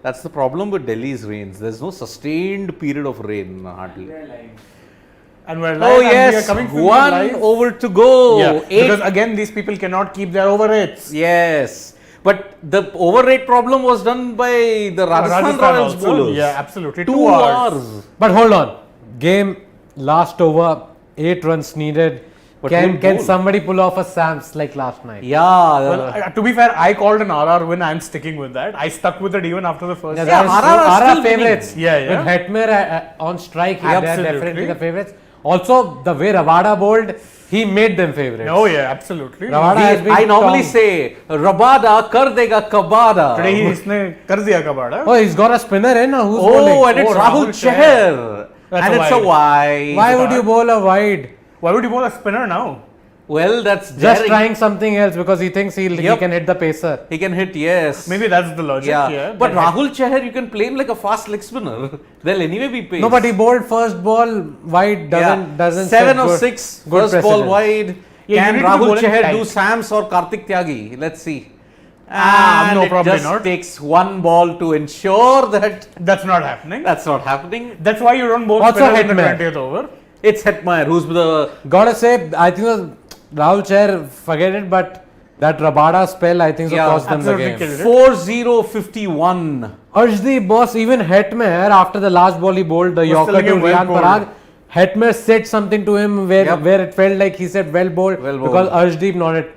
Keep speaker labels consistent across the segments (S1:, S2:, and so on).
S1: That's the problem with Delhi's rains. There's no sustained period of rain, hardly.
S2: And we're live.
S1: Oh
S2: and we are
S1: yes,
S2: coming from
S1: one
S2: live.
S1: over to go.
S2: Yeah,
S1: Eight.
S2: because again, these people cannot keep their over rates.
S1: Yes, but the overrate problem was done by the Rajasthan Royals
S2: also.
S1: bowlers.
S2: Yeah, absolutely.
S1: 2 hours.
S3: But hold on. Game last over, 8 runs needed.
S1: But
S3: Can
S1: who bowled?
S3: somebody pull off a Sams like last night?
S1: Yeah.
S2: Well, to be fair, I called an RR win. I'm sticking with that. I stuck with it even after the first.
S3: Yeah,
S1: Yeah,
S3: that is
S1: RR
S3: true.
S1: are
S3: RR
S1: still
S3: favorites.
S2: winning. Yeah.
S3: With Hetmer on strike, they are
S2: Absolutely.
S3: definitely the favorites. Also, the way Rabada bowled, he made them favorites.
S2: Oh yeah, absolutely.
S3: Rabada has been
S1: I normally
S3: top.
S1: say Rabada kar dega kabada.
S2: Today he's kar diya kabada.
S3: Oh, he's got a spinner in. Who's
S1: Oh,
S3: bowling?
S1: and it's
S2: Oh,
S1: Rahul
S2: Rahul
S1: Chahar.
S2: That's
S1: And
S2: a
S1: it's a
S2: wide.
S1: wide.
S3: Why would you bowl a wide?
S2: Why would you bowl a spinner now?
S1: Well, that's
S3: Just
S1: daring.
S3: trying something else because he thinks he
S1: Yep.
S3: can hit the pacer.
S1: He can hit, yes.
S2: Maybe that's the logic. Yeah.
S1: But Rahul Chahar, you can play him like a fast leg spinner. They'll anyway be paid.
S3: No, but he bowled first ball wide. Doesn't
S1: 7
S3: set
S1: of
S3: good-
S1: 6,
S3: good
S1: first ball
S3: precedence.
S1: wide.
S2: Yeah, you
S1: Can
S2: need to be
S1: Rahul
S2: bowling
S1: Chahar
S2: tight.
S1: do Sams or Karthik Tyagi? Let's see.
S2: No,
S1: it
S2: probably
S1: just
S2: not.
S1: takes one ball to ensure that
S2: That's not happening.
S1: that's not happening.
S2: That's why you don't bowl
S3: Also
S2: spinners in the
S3: Hetman.
S2: 20th over.
S1: It's Hetmeyer who's the
S3: Gotta say, I think Rahul Chahar, forget it, but that Rabada spell, I think, so
S1: Yeah,
S3: cost them the
S2: absolutely
S3: game.
S2: killed it.
S1: 4-0-51.
S3: Arshdeep boss, even Hetmer, after the last ball he bowled, the
S2: Was
S3: Yorker
S2: telling
S3: to
S2: him well
S3: Riyan
S2: bowled.
S3: Parag, Hetmer said something to him where it felt like he said well bowled,
S1: Well bowled.
S3: because Arshdeep nodded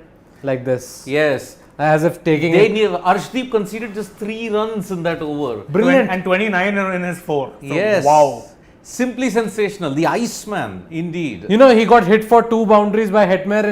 S3: like this.
S1: Yes.
S3: As if taking
S1: They
S3: it.
S1: need, Arshdeep conceded just 3 runs in that over.
S3: Brilliant.
S2: And 29 in his 4. So,
S1: Yes.
S2: Wow.
S1: Simply sensational. The Iceman, indeed.
S3: You know, he got hit for 2 boundaries by Hetmer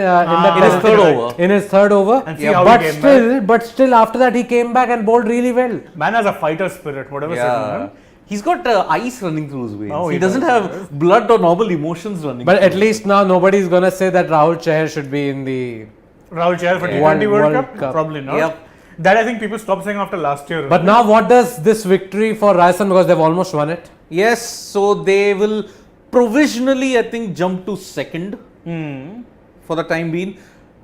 S1: in his third over.
S3: In his third over.
S2: And see how he came
S3: But still, after that, he came back and bowled really well.
S2: Man has a fighter spirit, whatever said
S1: Yeah.
S2: man.
S1: He's got ice running through his veins.
S2: Oh,
S1: he
S2: he
S1: doesn't
S2: does,
S1: have blood or normal emotions running.
S3: But
S1: through
S3: at least now, nobody's gonna say that Rahul Chahar should be in the.
S2: Rahul Chahar for
S1: Yeah.
S2: T20 World
S3: World
S2: Cup?
S3: Cup.
S2: Probably not.
S1: Yep.
S2: That I think people stopped saying after last year.
S3: But now, what does this victory for Rajasthan, because they've almost won it?
S1: Yes, so they will provisionally, I think, jump to second for the time being.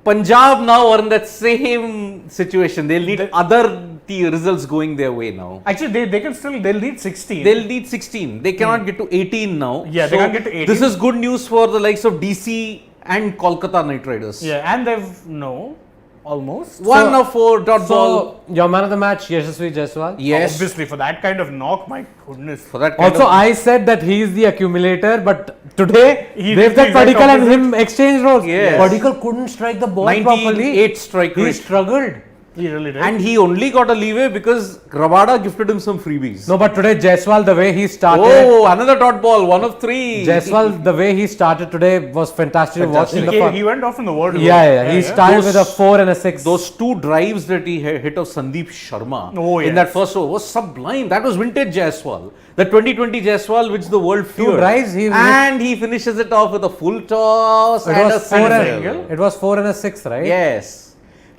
S1: Punjab now are in that same situation. They'll need other results going their way now.
S2: Actually, they can still, they'll need 16.
S1: They'll need 16. They cannot get to 18 now.
S2: Yeah, they can't get to 18.
S1: This is good news for the likes of DC and Kolkata Knight Riders.
S2: Yeah, and they've, almost.
S1: 1 of 4 dot ball.
S3: So, your man of the match, Yashasvi Jaiswal.
S1: Yes.
S2: Obviously, for that kind of knock, my goodness.
S1: For that kind
S3: Also,
S1: of-
S3: I said that he is the accumulator, but today
S2: He
S3: they've
S2: did
S3: that
S2: the exact
S3: Padikkal and
S2: opposite.
S3: him exchange roles.
S1: Yes.
S3: Padikkal couldn't strike the ball properly.
S1: 98 strike
S3: He
S1: rate.
S3: struggled.
S2: He really did.
S1: And he only got a leeway because Rabada gifted him some freebies.
S3: No, but today Jaiswal, the way he started,
S1: Oh, another dot ball, 1 of 3.
S3: Jaiswal, the way he started today was fantastic to watch. In the first.
S2: he went off in the world.
S3: He started with a 4 and a 6.
S1: Those 2 drives that he hit of Sandeep Sharma
S2: Oh,
S1: in
S2: yes.
S1: that first over was sublime. That was vintage Jaiswal. The 2020 Jaiswal which the world feared.
S3: drives,
S1: and he finishes it off with a full toss
S3: it
S1: and
S3: was
S1: a
S3: 4 and
S1: single.
S3: it was 4 and a 6, right?
S1: Yes.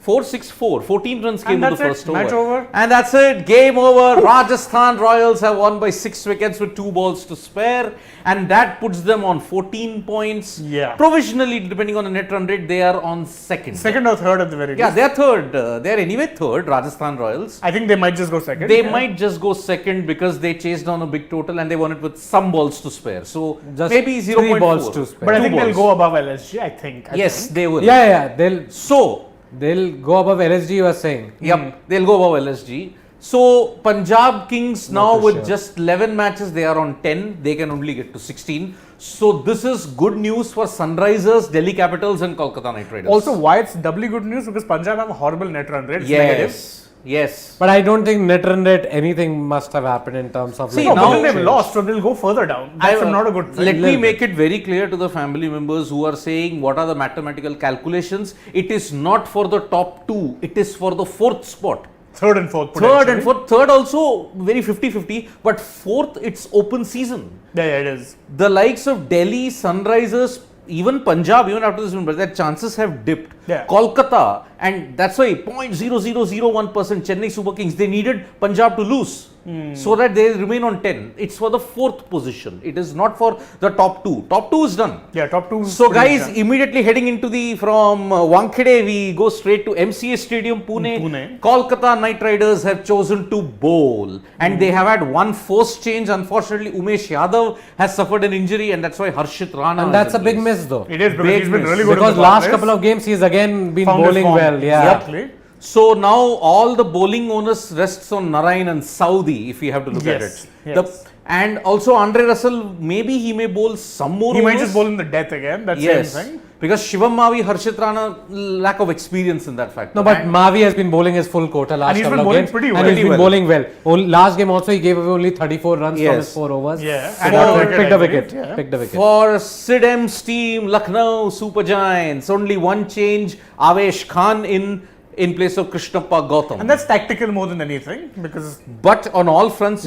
S1: 4-6-4. 14 runs came
S2: And
S1: in the
S2: that's
S1: first
S2: it. Match over.
S1: And that's it. Game over. Rajasthan Royals have won by 6 wickets with 2 balls to spare. And that puts them on 14 points.
S2: Yeah.
S1: Provisionally, depending on the net run rate, they are on second.
S2: Second or third at the very
S1: Yeah,
S2: least.
S1: they are third. They are anyway third, Rajasthan Royals.
S2: I think they might just go second.
S1: They might just go second because they chased down a big total and they won it with some balls to spare. So
S3: Just
S1: maybe
S3: 3
S1: 0.4
S3: balls to spare.
S2: But I
S1: Two
S2: think they'll
S1: balls.
S2: go above LSG, I think.
S1: Yes, they will.
S3: Yeah.
S1: So,
S3: They'll go above LSG, you were saying.
S1: yep, they'll go above LSG. So, Punjab Kings now
S3: too
S1: with
S3: sure.
S1: just 11 matches, they are on 10. They can only get to 16. So, this is good news for Sunrisers, Delhi Capitals and Kolkata Knight Riders.
S2: Also, why it's doubly good news because Punjab have a horrible net run rate. It's negative.
S1: Yes.
S3: But I don't think net run rate, anything must have happened in terms of
S1: See,
S2: No,
S1: now-
S2: but then they've lost, so they'll go further down. That's not a good thing.
S1: Let me
S3: Little
S1: make it very clear to the family members who are saying what are the mathematical calculations. It is not for the top 2. It is for the 4th spot.
S2: Third and fourth.
S1: Third and
S2: potentially.
S1: fourth. Third also very 50-50. But 4th, it's open season.
S2: Yeah, it is.
S1: The likes of Delhi, Sunrisers, even Punjab, even after this win, but their chances have dipped.
S2: Yeah.
S1: Kolkata And that's why 0.0001% Chennai Super Kings, they needed Punjab to lose so that they remain on 10. It's for the 4th position. It is not for the top 2. Top 2 is done.
S2: Yeah, top 2.
S1: So guys, immediately heading into from Wankhede, we go straight to MCA Stadium, Pune. Kolkata Knight Riders have chosen to bowl. And they have had one forced change. Unfortunately, Umesh Yadav has suffered an injury, and that's why Harshit Rana.
S3: And that's a big miss though.
S2: It is, because he's been really good.
S3: Because last couple of games he's again been bowling well. Yeah.
S2: Exactly.
S1: So now all the bowling onus rests on Narayan and Saudi, if you have to look at it.
S2: Yes.
S1: And also Andre Russell, maybe he may bowl some more.
S2: He might just bowl in the death again. That's the same thing.
S1: Because Shivam Mavi, Harshit Rana, lack of experience in that factor.
S3: No, but Mavi has been bowling his full quota last couple of games.
S2: Pretty well.
S3: And he's been bowling well. Last game also he gave away only 34 runs from his 4 overs.
S2: Yeah.
S3: And picked a wicket. Picked a wicket.
S1: For Sid M's team, Lucknow Super Giants, only one change. Avesh Khan in place of Krishnappa Gautam.
S2: And that's tactical more than anything, because...
S1: But on all fronts,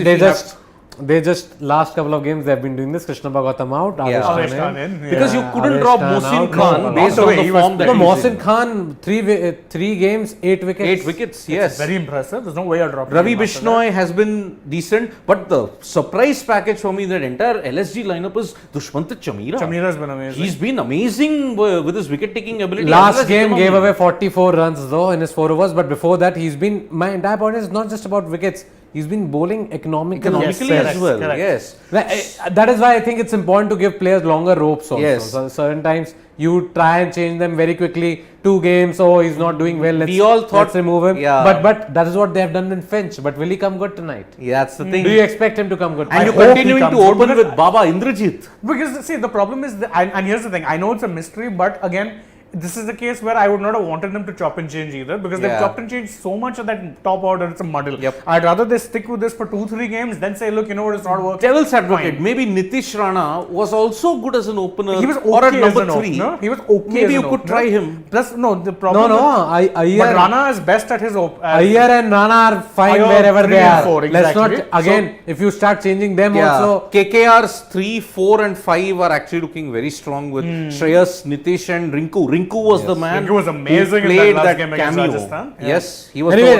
S3: they just last couple of games they've been doing this. Krishnappa Gautam out,
S2: Avesh Khan in.
S1: Because you couldn't drop Mohsin Khan based on the form that
S3: Mohsin Khan, 3 games, 8 wickets.
S1: 8 wickets, yes.
S2: Very impressive. There's no way I'll drop him.
S1: Ravi Bishnoi has been decent, but the surprise package for me, that entire LSG lineup is Dushmantha Chamira.
S2: Chamira's been amazing.
S1: He's been amazing with his wicket taking ability.
S3: Last game gave away 44 runs though in his 4 overs, but before that he's been, my entire point is not just about wickets. He's been bowling economically
S1: as well.
S2: Correct.
S1: Yes.
S3: That is why I think it's important to give players longer ropes also.
S1: Yes.
S3: So certain times you try and change them very quickly. 2 games, oh he's not doing well. Let's remove him.
S1: Yeah.
S3: But that is what they have done in Finch. But will he come good tonight?
S1: Yeah, that's the thing.
S3: Do you expect him to come good?
S1: And you're continuing to open with Baba Indrajit.
S2: Because see, the problem is, and here's the thing, I know it's a mystery, but again, this is the case where I would not have wanted them to chop and change either, because they've chopped and changed so much of that top order, it's a muddle. I'd rather they stick with this for 2-3 games than say, look, you know what, it's not working.
S1: Devil's advocate, maybe Nitish Rana was also good as an opener.
S2: He was okay
S1: or at
S2: as
S1: number
S2: an
S1: 3.
S2: opener. He was okay.
S1: Maybe
S2: as
S1: you
S2: an
S1: could
S2: opener.
S1: try him.
S2: Plus, no, the problem.
S3: But
S2: Rana is best at his
S3: Iyer and Rana are fine
S2: Iyer
S3: wherever
S2: 3
S3: they
S2: and
S3: are.
S2: 4,
S3: Let's not
S2: exactly.
S3: again. If you start changing them also.
S1: KKR's 3, 4 and 5 are actually looking very strong with Shreyas, Nitish and Rinku. Rinku was the man.
S2: Rinku was amazing
S1: played
S2: in that last game against
S1: cameo.
S2: Rajasthan. Yeah.
S1: Yes, he was.
S3: Anyway,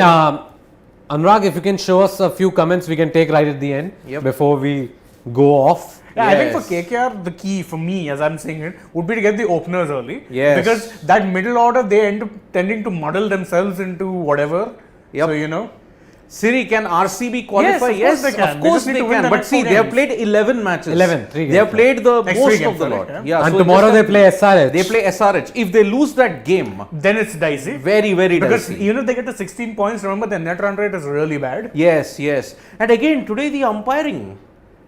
S3: Anurag, if you can show us a few comments we can take right at the end before we go off.
S2: Yeah, I think for KKR, the key for me, as I'm saying it, would be to get the openers early.
S1: Yes.
S2: Because that middle order, they end up tending to muddle themselves into whatever. So, you know.
S1: Siri, can RCB qualify?
S2: Yes, of course they can.
S1: Of course they can. But see, they have played 11 matches.
S3: 11, 3 games.
S1: They have played the most of the lot.
S3: And so tomorrow they play SRH.
S1: They play SRH. If they lose that game,
S2: then it's dicey.
S1: Very, very
S2: because
S1: dicey.
S2: Because even if they get to 16 points, remember their net run rate is really bad.
S1: Yes, yes. And again, today the umpiring.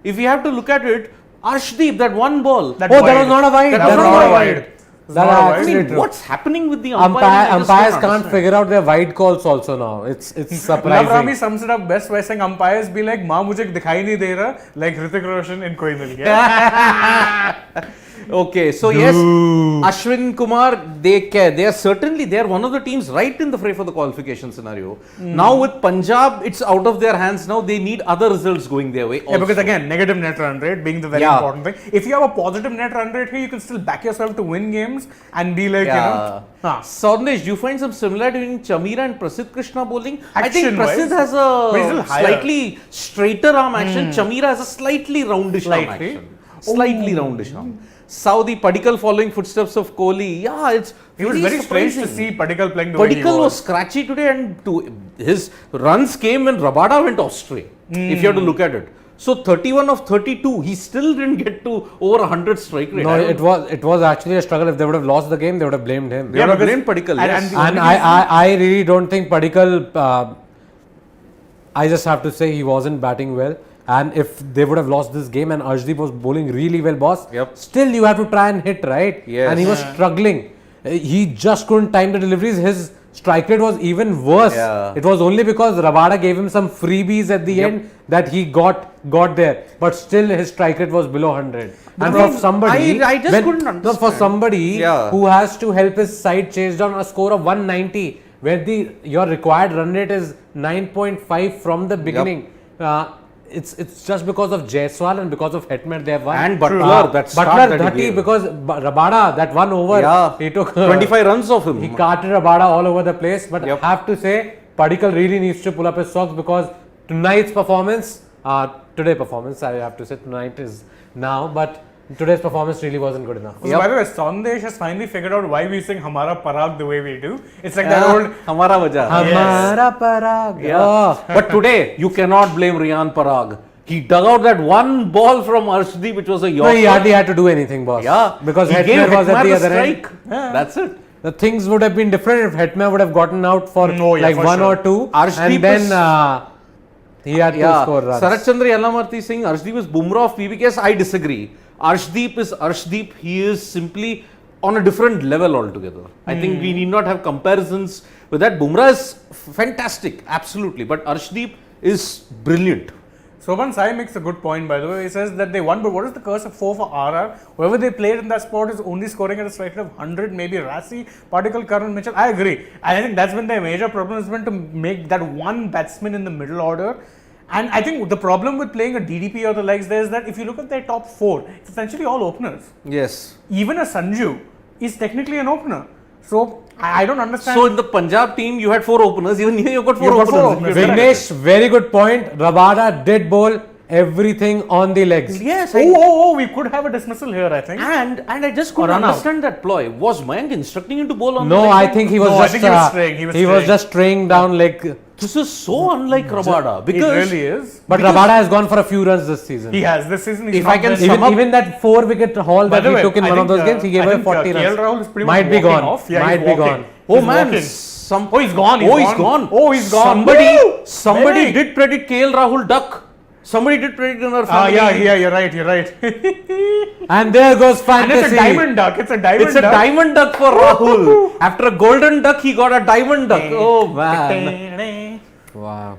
S1: If you have to look at it, Arshdeep, that one ball.
S3: That was not a wide.
S2: That was not a wide.
S1: I mean, what's happening with the
S3: umpires can't figure out their wide calls also now. It's surprising.
S2: Lavrami sums it up best by saying umpires be like, "Maa mujhe dikhai nahi de raha," like Hrithik Roshan in Koi Mil Gaya.
S1: Okay, so yes, Ashwin Kumar, they are one of the teams right in the fray for the qualification scenario. Now with Punjab, it's out of their hands now. They need other results going their way.
S2: Yeah, because again, negative net run rate being the very important thing. If you have a positive net run rate here, you can still back yourself to win games and be like, you know.
S1: Saundesh, do you find some similarity between Chamira and Prasidh Krishna bowling? I think
S2: Action-wise,
S1: Prasidh has a slightly straighter arm action. Chamira has a slightly roundish arm action. Slightly roundish arm. Saudi Padikkal following footsteps of Kohli. Yeah, it
S2: was very strange to see Padikkal playing the way he
S1: Padikkal was scratchy today, and his runs came when Rabada went astray. If you have to look at it. So 31 of 32, he still didn't get to over 100 strike rate.
S3: No, it was actually a struggle. If they would have lost the game, they would have blamed him.
S1: They would have blamed Padikkal. Yes.
S3: And I really don't think Padikkal. I just have to say he wasn't batting well. And if they would have lost this game and Arshdeep was bowling really well, boss, still you have to try and hit, right?
S1: Yes.
S3: And he was struggling. He just couldn't time the deliveries. His strike rate was even worse. It was only because Rabada gave him some freebies at the end that he got there. But still his strike rate was below 100. And for somebody,
S1: I just couldn't understand.
S3: For somebody who has to help his side chase down a score of 190, where your required run rate is 9.5 from the beginning. it's just because of Jaiswal and because of Hetman they have won.
S1: And Butler, that start
S3: Butler
S1: that he
S3: 30
S1: gave.
S3: because Rabada, that one over, he took
S1: 25 runs of him.
S3: He carted Rabada all over the place. But
S1: Yep.
S3: I have to say, Padikkal really needs to pull up his socks because tonight's performance, today's performance, I have to say tonight is now, but today's performance really wasn't good enough.
S2: So by the way, Sandesh has finally figured out why we sing Hamara Parag the way we do. It's like that old.
S1: Hamara Wajah.
S3: Hamara Parag.
S1: Yeah.
S3: Oh.
S1: But today, you cannot blame Riyan Parag. He dug out that one ball from Arshdeep, which was a
S3: No,
S1: Yorker.
S3: he hardly had to do anything, boss.
S1: Yeah.
S3: Because
S1: he gave
S3: Hetman was at
S1: Hetman
S3: the
S1: the
S3: other end.
S1: strike. That's it.
S3: The things would have been different if Hetman would have gotten out for
S2: for
S3: one
S2: sure.
S3: or two.
S1: Arshdeep
S3: and then
S1: is-
S3: he had to score runs.
S1: Sarat Chandra Yalamarti saying Arshdeep is Bumrah of PBKS. I disagree. Arshdeep is Arshdeep. He is simply on a different level altogether. I think we need not have comparisons with that. Bumrah is fantastic, absolutely. But Arshdeep is brilliant.
S2: Soban Sai makes a good point, by the way. He says that they won, but what is the curse of 4 for RR? Whoever they played in that spot is only scoring at a strike rate of 100, maybe Rassi, Padikkal, Karan, Mitchell. I agree. I think that's been their major problem, has been to make that one batsman in the middle order. And I think the problem with playing a DDP or the likes there is that if you look at their top 4, it's essentially all openers.
S1: Yes.
S2: Even a Sanju is technically an opener. So I don't understand.
S1: So in the Punjab team, you had 4 openers. Even here, you've got 4
S2: You've got
S1: openers.
S2: four openers.
S3: Vignesh, very good point. Rabada did bowl everything on the legs.
S1: Yes.
S2: we could have a dismissal here, I think.
S1: And I just couldn't
S2: run out.
S1: understand that ploy. Was Mayank instructing him to bowl on the
S3: No,
S1: leg?
S3: I think he was
S2: No, I
S3: just
S2: think he was straying.
S3: he was just straying down like.
S1: This is so unlike Rabada.
S2: It
S1: Because
S2: really is.
S3: But Rabada has gone for a few runs this season.
S2: He has. This season he's
S1: If
S2: not
S1: I can
S2: been-
S1: sum up-
S3: Even that 4-wicket haul
S2: By
S3: that
S2: the
S3: he
S2: way,
S3: took in
S2: I
S3: one of
S2: think,
S3: those games, he gave
S2: I
S3: away
S2: think,
S3: 40
S2: KL
S3: runs.
S2: Rahul is pretty
S3: Might
S2: much
S3: be
S2: walking
S3: gone.
S2: off. Yeah,
S3: Might
S2: he's
S3: be
S2: walking.
S3: gone.
S1: Oh
S2: He's
S1: man,
S2: walking.
S1: oh
S2: he's gone.
S1: He's gone.
S2: Oh, he's gone.
S1: Somebody
S2: Maybe.
S1: did credit KL Rahul duck. Somebody did predict in our family.
S2: Yeah, you're right.
S3: And there goes
S2: And
S3: fantasy.
S2: it's a diamond duck. It's a diamond
S1: It's a
S2: duck.
S1: diamond duck for Rahul. After a golden duck, he got a diamond duck. Oh man.
S3: Wow.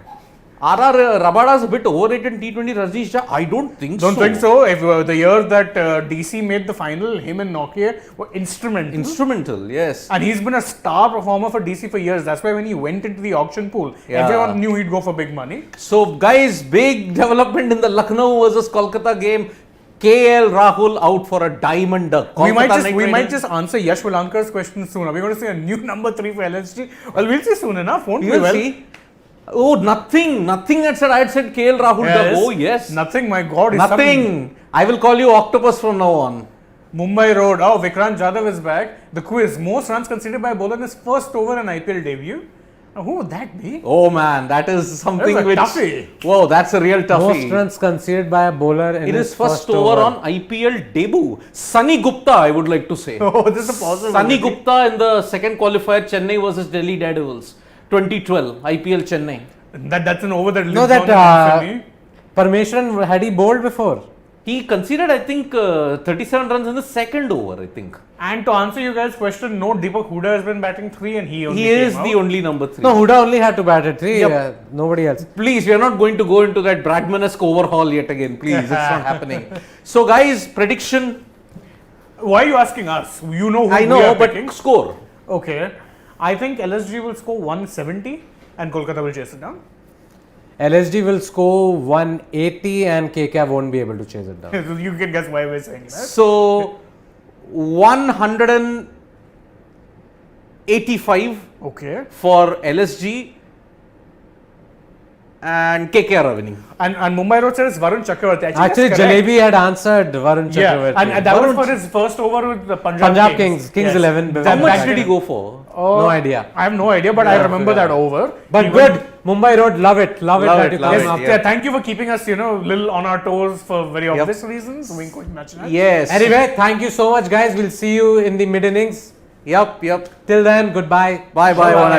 S1: RR Rabada's a bit overrated in T20. Rajneesh Jha, I don't think so.
S2: Don't think so. If the year that DC made the final, him and Nokia were instrumental.
S1: Instrumental, yes.
S2: And he's been a star performer for DC for years. That's why when he went into the auction pool,
S1: Yeah.
S2: everyone knew he'd go for big money.
S1: So guys, big development in the Lucknow versus Kolkata game. KL Rahul out for a diamond duck.
S2: We might
S1: Kolkata Knight
S2: just
S1: Riders-
S2: answer Yash Walankar's question soon. Are we going to see a new number 3 for LSG? Well, we'll see soon enough, won't
S1: You
S2: we?
S1: will see. Oh, nothing I had said KL Rahul duck. Oh yes.
S2: Nothing, my God. Is
S1: Nothing. I will call you Octopus from now on.
S2: Mumbai Road. Oh, Vikrant Jadhav is back. The quiz. Most runs conceded by a bowler in his first over in IPL debut. Now, who would that be?
S1: Oh man, that is something
S2: That's a
S1: which.
S2: toughie.
S1: Whoa, that's a real toughie.
S3: Most runs conceded by a bowler in
S1: In
S3: his
S1: his first over on IPL debut. Sunny Gupta, I would like to say.
S2: Oh, this is a possibility.
S1: Sunny Gupta in the second qualifier, Chennai versus Delhi Daredevils. 2012, IPL Chennai.
S2: That's an over that lives
S3: No,
S2: on
S3: that
S2: in infamy.
S3: Parmeshwaran, had he bowled before?
S1: He conceded, I think, 37 runs in the second over, I think.
S2: And to answer you guys' question, no, Deepak Huda has been batting 3 and he only
S1: He
S2: came
S1: is
S2: out.
S1: the only number 3.
S3: No, Huda only had to bat at 3.
S1: Yep.
S3: Nobody else.
S1: Please, we are not going to go into that Bradmanesque overhaul yet again. Please, it's not happening. So, guys, prediction.
S2: Why are you asking us? You know who
S1: I
S2: we
S1: know,
S2: are
S1: but
S2: picking.
S1: score.
S2: Okay. I think LSG will score 170 and Kolkata will chase it down.
S3: LSG will score 180 and KK won't be able to chase it down.
S2: You can guess why we're saying that.
S1: So, 185
S2: Okay.
S1: for LSG and KKR are winning.
S2: And Mumbai Road said it's Varun Chakravarti.
S3: Actually,
S2: that's correct.
S3: Jalebi had answered Varun
S2: Yeah,
S3: Chakravarti.
S2: and that was for his first over with the
S3: Punjab Kings. Kings 11.
S1: How
S3: That
S1: much
S3: back
S1: did he
S3: then.
S1: go for?
S3: No idea.
S2: I have no idea, but I remember that over.
S3: But
S2: He
S3: good.
S2: went-
S3: Mumbai Road, love it. Love it.
S1: Love
S3: that
S1: it,
S3: you
S1: love
S3: came
S1: it,
S3: up.
S1: yeah.
S2: Yeah, thank you for keeping us, little on our toes for very obvious reasons. Wink, wink, nudge, nudge.
S1: Yes.
S3: Anyway, thank you so much, guys. We'll see you in the mid innings.
S1: Yup.
S3: Till then, goodbye.
S1: Bye.